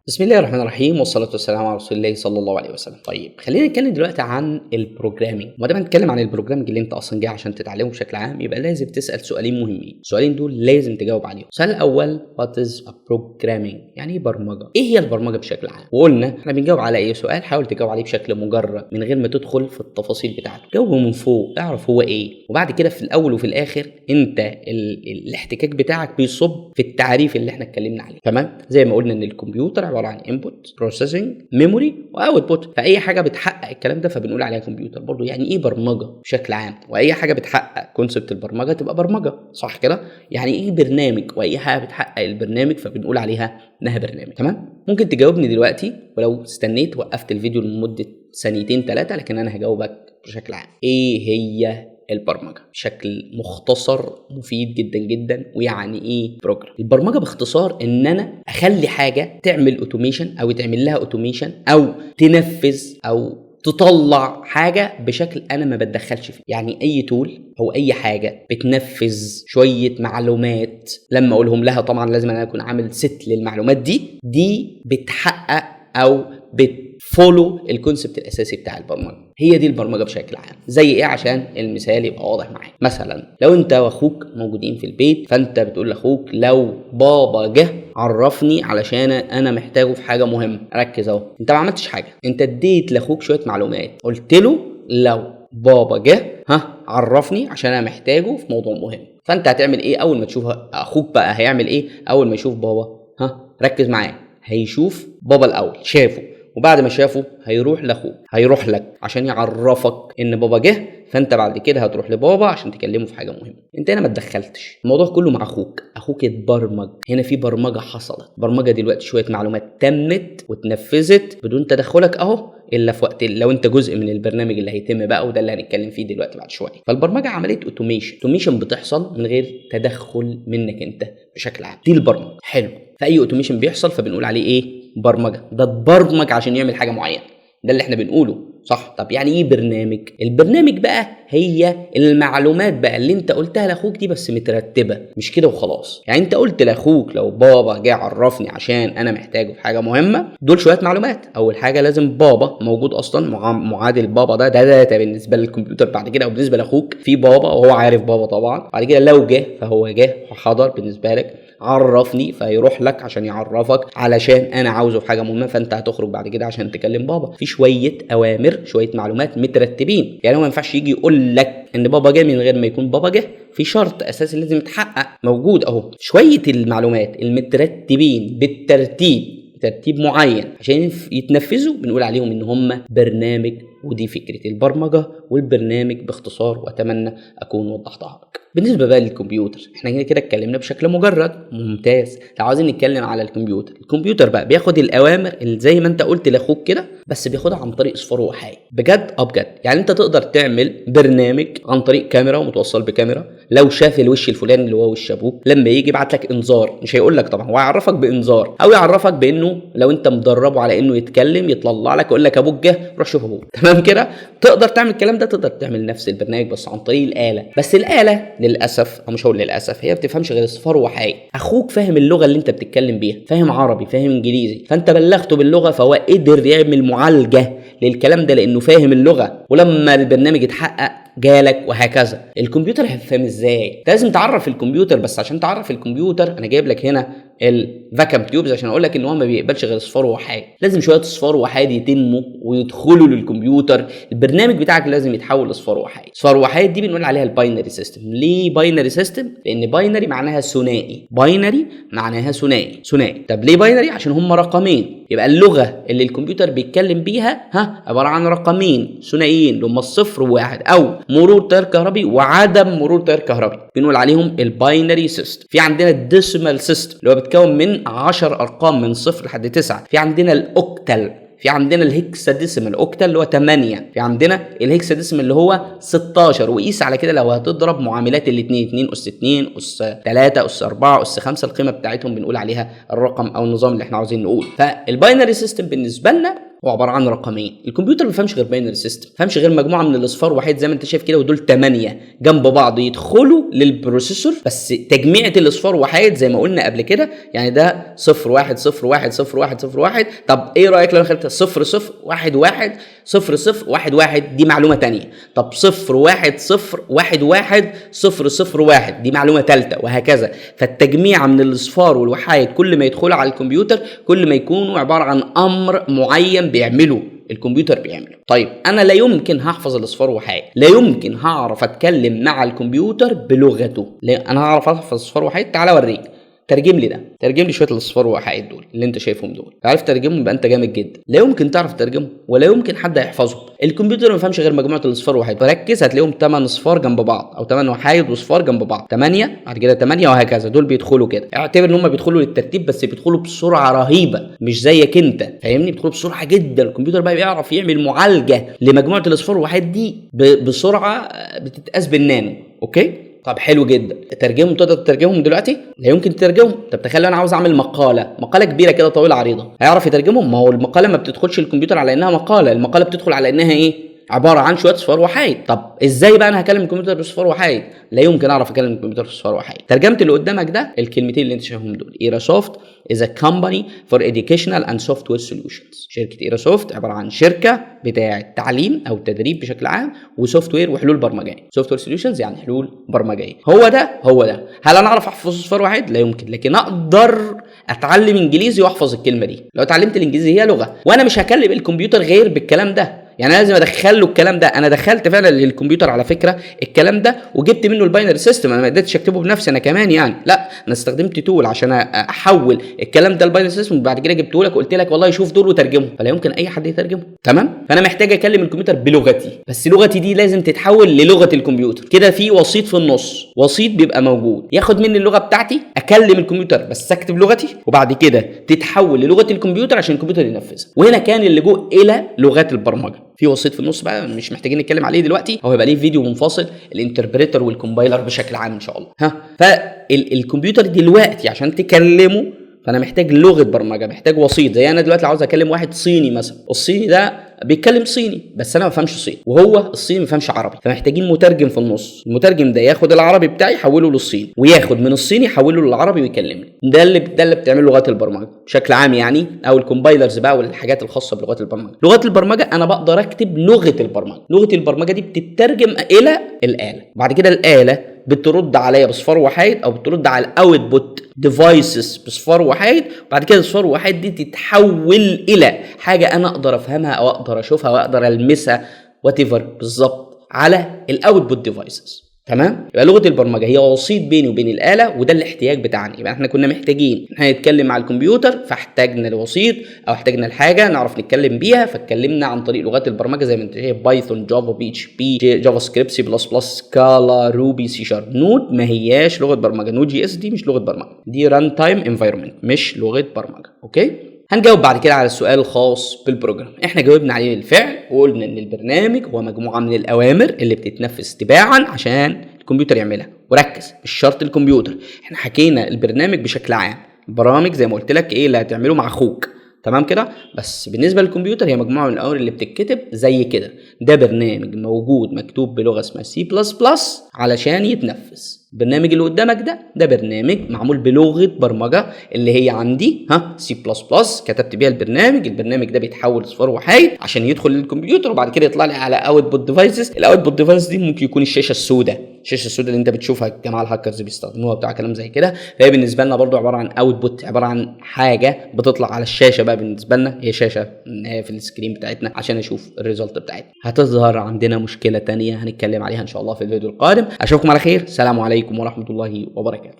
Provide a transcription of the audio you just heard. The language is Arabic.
بسم الله الرحمن الرحيم والصلاة والسلام على رسول الله صلى الله عليه وسلم. طيب خلينا نتكلم دلوقتي عن البروجرامينج. وما دام هنتكلم عن البروجرامينج اللي انت اصلا جاي عشان تتعلمه بشكل عام، يبقى لازم تسأل سؤالين مهمين. السؤالين دول لازم تجاوب عليهم. السؤال الاول وات از بروجرامينج، يعني ايه برمجة؟ ايه هي البرمجة بشكل عام؟ وقلنا احنا بنجاوب على اي سؤال حاول تجاوب عليه بشكل مجرد من غير ما تدخل في التفاصيل بتاعته. جاوبه من فوق، اعرف هو ايه، وبعد كده في الاول وفي الاخر انت الاحتكاك بتاعك بيصب في التعريف اللي احنا اتكلمنا عليه. تمام؟ زي ما قلنا ان الكمبيوتر عبارة عن انبوت، بروسيسنج، ميموري، واوتبوت. فاي حاجه بتحقق الكلام ده فبنقول عليها كمبيوتر. برضو يعني ايه برمجه بشكل عام؟ واي حاجه بتحقق كونسبت البرمجه تبقى برمجه، صح كده؟ يعني ايه برنامج؟ واي حاجه بتحقق البرنامج فبنقول عليها انها برنامج. تمام؟ ممكن تجاوبني دلوقتي، ولو استنيت وقفت الفيديو لمده ثانيتين 3، لكن انا هجاوبك بشكل عام. ايه هي البرمجه بشكل مختصر مفيد جدا جدا؟ ويعني ايه بروجرام؟ البرمجه باختصار ان انا اخلي حاجه تعمل اوتوميشن او تعمل لها اوتوميشن او تنفذ او تطلع حاجه بشكل انا ما بتدخلش فيه. يعني اي تول او اي حاجه بتنفذ شويه معلومات، لما اقولهم لها طبعا لازم انا اكون عامل ست للمعلومات دي بتحقق او بتفولو الكونسبت الاساسي بتاع البرمجه. هي دي البرمجه بشكل عام. زي ايه عشان المثال يبقى واضح معاك؟ مثلا لو انت واخوك موجودين في البيت، فانت بتقول لاخوك لو بابا جه عرفني علشان انا محتاجه في حاجه مهمه. ركز اهو، انت ما عملتش حاجه، انت اديت لاخوك شويه معلومات، قلت له لو بابا جه عرفني عشان انا محتاجه في موضوع مهم. فانت هتعمل ايه اول ما تشوف اخوك؟ بقى هيعمل ايه اول ما يشوف بابا؟ ركز معايا، هيشوف بابا الاول، شافه، وبعد ما شافه هيروح لاخوه، هيروح لك عشان يعرفك ان بابا جه. فانت بعد كده هتروح لبابا عشان تكلمه في حاجه مهمه. انت هنا ما اتدخلتش، الموضوع كله مع اخوك اتبرمج. هنا في برمجه حصلت، برمجه دلوقتي شويه معلومات تمت واتنفذت بدون تدخلك اهو، الا في وقت لو انت جزء من البرنامج اللي هيتم بقى، وده اللي هنتكلم فيه دلوقتي بعد شويه. فالبرمجه عمليه اوتوميشن بتحصل من غير تدخل منك انت بشكل عام. دي البرمجه. حلو، فاي اوتوميشن بيحصل فبنقول عليه ايه؟ برمجه. ده اتبرمج عشان يعمل حاجه معينه، ده اللي احنا بنقوله، صح؟ طب يعني ايه برنامج؟ البرنامج بقى هي المعلومات بقى اللي انت قلتها لاخوك دي، بس مترتبه، مش كده وخلاص. يعني انت قلت لاخوك لو بابا جه عرفني عشان انا محتاجه في حاجه مهمه، دول شويه معلومات. اول حاجه لازم بابا موجود اصلا، معادل بابا ده داتا بالنسبه للكمبيوتر بعد كده، او بالنسبه لاخوك في بابا وهو عارف بابا طبعا. بعد كده لو جه فهو جه وحضر بالنسبه لك، عرفني فيروح لك عشان يعرفك علشان انا عاوزه في حاجه مهمه. فانت هتخرج بعد كده عشان تكلم بابا. في شويه اوامر، شويه معلومات مترتبين. يعني هو ما ينفعش يجي يقول لك ان بابا جه من غير ما يكون بابا جه. في شرط اساسي لازم يتحقق موجود اهو. شويه المعلومات المترتبين بالترتيب، ترتيب معين عشان يتنفذوا، بنقول عليهم ان هم برنامج. ودي فكره البرمجه والبرنامج باختصار، واتمنى اكون وضحتها لك. بالنسبه بقى للكمبيوتر، احنا كده اتكلمنا بشكل مجرد، ممتاز. لو عايزين نتكلم على الكمبيوتر بقى بياخد الاوامر اللي زي ما انت قلت لاخوك كده، بس بياخدها عن طريق اصفار وحاي. بجد بجد. يعني انت تقدر تعمل برنامج عن طريق كاميرا ومتوصل بكاميرا، لو شاف الوش الفلاني اللي هو وش ابوك، لما يجي يبعت لك انذار، مش هيقول لك طبعا، هو يعرفك بانذار، او يعرفك بانه لو انت مدربه على انه يتكلم يطلع لك يقول لك ابوك جه، روح شوف ابوك. تمام كده؟ تقدر تعمل الكلام ده، تقدر تعمل نفس البرنامج بس عن طريق الاله. بس الاله للاسف، او مش هقول للاسف، هي بتفهمش غير اصفار وحاي. اخوك فاهم اللغه اللي انت بتتكلم بيها، فاهم عربي، فاهم انجليزي، فانت بلغته باللغه، فهو قدر يعمل معالجه للكلام ده لانه فاهم اللغه، ولما البرنامج يتحقق جالك. وهكذا الكمبيوتر هيفهم ازاي. لازم تعرف الكمبيوتر، بس عشان تعرف الكمبيوتر انا جايب لك هنا الفاكم تيوبز عشان اقول لك ان هو ما بيقبلش غير اصفار وحاي. لازم شويه اصفار وحاي يتموا ويدخلوا للكمبيوتر. البرنامج بتاعك لازم يتحول لاصفار وحاي. اصفار وحي دي بنقول عليها الباينري سيستم. ليه باينري سيستم؟ لان باينري معناها ثنائي. باينري معناها ثنائي. طب ليه باينري؟ عشان هم رقمين. يبقى اللغه اللي الكمبيوتر بيتكلم بيها عباره عن رقمين ثنائيين اللي هم الصفر وواحد، او مرور تيار كهربي وعدم مرور تيار كهربي، بنقول عليهم الباينري سيستم. في عندنا الديسيمال سيستم اللي هو بيتكون من 10 ارقام من 0 لحد 9. في عندنا الاوكتال، في عندنا الهكساديسيمال، اوكتال اللي هو 8، في عندنا الهكساديسيمال اللي هو 16. وقيس على كده لو هتضرب معاملات الاثنين، 2 اس 2 اس 3 اس 4 اس 5، القيمه بتاعتهم بنقول عليها الرقم او النظام اللي احنا عاوزين نقول. فالباينري سيستم بالنسبه لنا هو عباره عن رقمين. الكمبيوتر ما بيفهمش غير باينري سيستم، ما بيفهمش غير مجموعه من الاصفار وحيد زي ما انت شايف كده، ودول 8 جنب بعض يدخلوا للبروسيسور، بس تجميعة الاصفار وحيد زي ما قلنا قبل كده. يعني ده 0 1 0 1 0 1 0 1. طب ايه رايك لو خدت 0 0 1 1 0 0 1 1؟ دي معلومه ثانيه. طب 0 1 0 1 1 0 0 1 دي معلومه ثالثه، وهكذا. فالتجميع من الاصفار والوحايد كل ما يدخلوا على الكمبيوتر كل ما يكونوا عباره عن امر معين بيعمله الكمبيوتر بيعمله. طيب انا لا يمكن هحفظ الاصفار وحيد، لا يمكن هعرف اتكلم مع الكمبيوتر بلغته. لا انا هعرف احفظ اصفار وحيد. تعال اوريك، ترجم لي ده، ترجم لي شويه الاصفار وحيد دول اللي انت شايفهم دول. عارف ترجمهم يبقى انت جامد جدا. لا يمكن تعرف ترجمهم ولا يمكن حد يحفظهم. الكمبيوتر ما يفهمش غير مجموعه الاصفار وحيد. ركز هتلاقيهم 8 اصفار جنب بعض او 8 وحيد واصفار جنب بعض، 8 بعد كده 8 وهكذا. دول بيدخلوا كده، اعتبر ان هم بيدخلوا للترتيب، بس بيدخلوا بسرعه رهيبه مش زيك انت، فاهمني؟ بيدخلوا بسرعه جدا. الكمبيوتر بقى بيعرف يعمل معالجه لمجموعه الاصفار وحيد دي بسرعه بتتقاس بالنانو. اوكي طب حلو جدا. ترجمهم، تقدر تترجمهم دلوقتي؟ لا يمكن تترجمهم. طب تخيل انا عاوز اعمل مقاله كبيره كده طويله عريضه، هيعرف يترجمهم؟ ما هو المقاله ما بتدخلش الكمبيوتر على انها مقاله، المقاله بتدخل على انها ايه؟ عباره عن شويه اصفار وحيد. طب ازاي بقى انا هكلم الكمبيوتر باصفار وحيد؟ لا يمكن اعرف اكلم الكمبيوتر باصفار وحيد. ترجمت اللي قدامك ده الكلمتين اللي انت شايفهم دول. ايراسوفت is a company for educational and software solutions. شركه ايراسوفت عباره عن شركه بتاعه تعليم او تدريب بشكل عام وسوفت وير وحلول برمجيه. سوفت وير سوليوشنز يعني حلول برمجيه. هو ده. هل انا اعرف احفظ اصفار وحيد؟ لا يمكن، لكن اقدر اتعلم انجليزي واحفظ الكلمه دي. لو اتعلمت الانجليزي هي لغه، وانا مش هكلم الكمبيوتر غير بالكلام ده. يعني لازم ادخل له الكلام ده. انا دخلت فعلا للكمبيوتر على فكره الكلام ده وجبت منه الباينري سيستم. انا ما قدرتش اكتبه بنفسي انا كمان يعني، لا انا استخدمت تول عشان احول الكلام ده الباينري سيستم، وبعد كده جبته لك وقلت لك والله شوف دول وترجمه. فلا يمكن اي حد يترجمه. تمام؟ فانا محتاج اكلم الكمبيوتر بلغتي، بس لغتي دي لازم تتحول للغه الكمبيوتر. كده في وسيط في النص، وسيط بيبقى موجود ياخد مني اللغه بتاعتي، اكلم الكمبيوتر بس اكتب لغتي، وبعد كده تتحول للغه الكمبيوتر عشان الكمبيوتر ينفذها. وهنا كان اللجوء الى لغات البرمجه. في وسيط في النص بقى مش محتاجين نتكلم عليه دلوقتي، هو هيبقى ليه فيديو منفصل، الانتربريتر والكومبايلر بشكل عام ان شاء الله. فالكمبيوتر دلوقتي عشان تكلمه فانا محتاج لغه برمجه، محتاج وسيط. زي انا دلوقتي عاوز اكلم واحد صيني مثلا، الصيني ده بيتكلم صيني بس انا ما بفهمش صيني، وهو الصيني ما بيفهمش عربي، فمحتاجين مترجم في النص. المترجم ده ياخد العربي بتاعي يحوله للصيني، وياخد من الصيني يحوله للعربي ويكلمني. ده اللي بتعمل لغات البرمجه بشكل عام يعني، او الكومبايلرز بقى والحاجات الخاصه بلغات البرمجه. لغات البرمجه انا بقدر اكتب لغه البرمجه. لغه البرمجه دي بتترجم الى الاله، بعد كده الاله بترد عليا بصفار وحيد او بترد على الاوتبوت ديفايسز بصفار وحيد، وبعد كده الصفار وحيد دي تتحول الى حاجه انا اقدر افهمها او اقدر اشوفها واقدر المسها واتيفر بالظبط على الاوتبوت ديفايسز. تمام؟ يبقى لغه البرمجه هي وسيط بيني وبين الاله، وده الاحتياج بتاعنا. يبقى احنا كنا محتاجين احنا نتكلم مع الكمبيوتر، فاحتاجنا الوسيط او احتاجنا الحاجه نعرف نتكلم بيها، فاتكلمنا عن طريق لغات البرمجه زي ما انت شايف: بايثون، جافا، بي اتش بي، جافا سكريبت، سي بلس بلس، سكالا، روبي، سي شارب. نود ما هياش لغه برمجه، نود جي اس دي مش لغه برمجه، دي ران تايم انفايرمنت مش لغه برمجه. اوكي؟ هنجاوب بعد كده على السؤال الخاص بالبروجرام. احنا جاوبنا عليه بالفعل وقلنا ان البرنامج هو مجموعه من الاوامر اللي بتتنفذ تباعا عشان الكمبيوتر يعملها. وركز، مش شرط الكمبيوتر، احنا حكينا البرنامج بشكل عام. البرامج زي ما قلت لك ايه اللي هتعمله مع اخوك، تمام كده؟ بس بالنسبه للكمبيوتر هي مجموعه من الاوامر اللي بتتكتب زي كده. ده برنامج موجود مكتوب بلغه اسمها سي بلس بلس علشان يتنفذ. البرنامج اللي قدامك ده برنامج معمول بلغه برمجه اللي هي عندي سي بلس بلس، كتبت بيها البرنامج ده بيتحول لصفار وحيد عشان يدخل للكمبيوتر، وبعد كده يطلع لي على اوتبوت ديفايسز. الاوتبوت ديفايس دي ممكن يكون الشاشه السوداء اللي انت بتشوفها الجماعه الهاكرز بيستخدموها بتاع كلام زي كده. فهي بالنسبه لنا برضو عباره عن اوتبوت، عباره عن حاجه بتطلع على الشاشه. بقى بالنسبه لنا هي شاشه في السكرين بتاعتنا عشان اشوف الريزلت بتاعتنا. هتظهر عندنا مشكله تانية هنتكلم عليها ان شاء الله في الفيديو القادم. اشوفكم على خير، سلام عليكم ورحمه الله وبركاته.